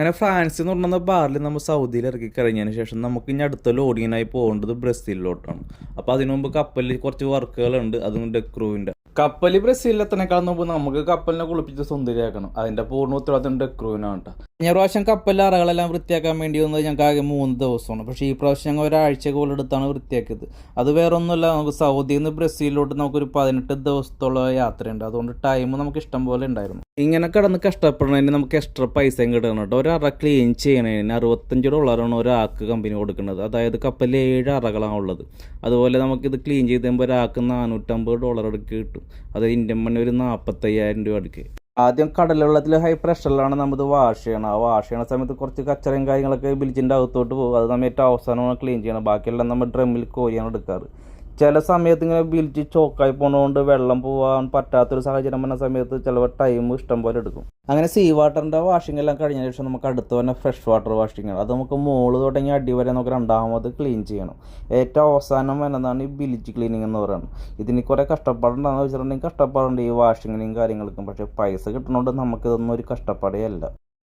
അങ്ങനെ ഫ്രാൻസിൽ നിന്ന് കൊണ്ടുവന്ന ബാറിൽ നമ്മൾ സൗദിയിൽ ഇറക്കി കഴിഞ്ഞതിന് ശേഷം നമുക്ക് ഇനി അടുത്ത ലോഡിങ്ങിനായി പോകേണ്ടത് ബ്രസീലിലോട്ടാണ്. അപ്പോൾ അതിനു മുമ്പ് കപ്പലിൽ കുറച്ച് വർക്കുകളുണ്ട്, അതും ഡെക്രൂവിൻ്റെ. കപ്പൽ ബ്രസീലിലെത്തനേക്കാൾ മുമ്പ് നമുക്ക് കപ്പലിനെ കുളിപ്പിച്ച് സുന്ദരിയാക്കണം. അതിൻ്റെ പൂർണ്ണ ഉത്തരവാദിത്തം ഡെക്രൂവിനാണ് കേട്ടോ. കഴിഞ്ഞ പ്രാവശ്യം കപ്പലിലെ അറകളെല്ലാം വൃത്തിയാക്കാൻ വേണ്ടി വന്നത് ഞങ്ങൾക്ക് ആകെ 3 ദിവസമാണ്. പക്ഷേ ഈ പ്രാവശ്യം ഞങ്ങൾ ഒരാഴ്ച കോലെടുത്താണ് വൃത്തിയാക്കിയത്. അത് വേറെ ഒന്നുമില്ല, നമുക്ക് സൗദിയിൽ നിന്ന് ബ്രസീലിലോട്ട് നമുക്കൊരു 18 ദിവസത്തോളം യാത്രയുണ്ട്. അതുകൊണ്ട് ടൈം നമുക്ക് ഇഷ്ടം പോലെ ഉണ്ടായിരുന്നു. ഇങ്ങനെ കിടന്ന് കഷ്ടപ്പെടുന്നതിന് നമുക്ക് എക്സ്ട്രാ പൈസയും കിട്ടണം കേട്ടോ. ഒരു അറ ക്ലീൻ ചെയ്യണതിന് $65 ഒരാൾക്ക് കമ്പനി കൊടുക്കുന്നത്. അതായത് കപ്പലിൽ 7 അറകളാണ് ഉള്ളത്. അതുപോലെ നമുക്കിത് ക്ലീൻ ചെയ്ത് കഴിയുമ്പോൾ ഒരാൾക്ക് $450 അടുക്ക് കിട്ടും. അത് ഇന്ത്യൻ മണി ഒരു 45,000 രൂപ അടുക്ക്. ആദ്യം കടൽവെള്ളത്തിൽ ഹൈ പ്രഷറിലാണ് നമ്മത് വാഷ് ചെയ്യണം. ആ വാഷ് ചെയ്യണ സമയത്ത് കുറച്ച് കച്ചറയും കാര്യങ്ങളൊക്കെ ബിൽജിൻ്റെ അകത്തോട്ട് പോകും. അത് നമ്മൾ ഏറ്റവും അവസാനമാണ് ക്ലീൻ ചെയ്യണം. ബാക്കിയെല്ലാം നമ്മൾ ഡ്രമ്മിൽ കോരിയാണ് എടുക്കാറ്. ചില സമയത്ത് ഇങ്ങനെ ബിൽറ്റ് ചോക്കായി പോകുന്നതുകൊണ്ട് വെള്ളം പോകാൻ പറ്റാത്തൊരു സാഹചര്യം വന്ന സമയത്ത് ചിലപ്പോൾ ടൈം ഇഷ്ടം പോലെ എടുക്കും. അങ്ങനെ സീ വാട്ടറിൻ്റെ വാഷിംഗ് എല്ലാം കഴിഞ്ഞ ശേഷം നമുക്ക് അടുത്ത് തന്നെ ഫ്രഷ് വാട്ടർ വാഷിംഗ് ആണ്. അത് നമുക്ക് മുകളിൽ തുടങ്ങി അടി വരെ നമുക്ക് രണ്ടാമത് ക്ലീൻ ചെയ്യണം. ഏറ്റവും അവസാനം വരുന്നതാണ് ഈ ബിൽറ്റ് ക്ലീനിങ് എന്ന് പറയുന്നത്. ഇതിന് കുറേ കഷ്ടപ്പാടുണ്ടാകുന്ന വെച്ചിട്ടുണ്ടെങ്കിൽ കഷ്ടപ്പാടുണ്ട് ഈ വാഷിങ്ങിനും കാര്യങ്ങൾക്കും. പക്ഷേ പൈസ കിട്ടുന്നതുകൊണ്ട് നമുക്കിതൊന്നും ഒരു കഷ്ടപ്പാടേ അല്ല.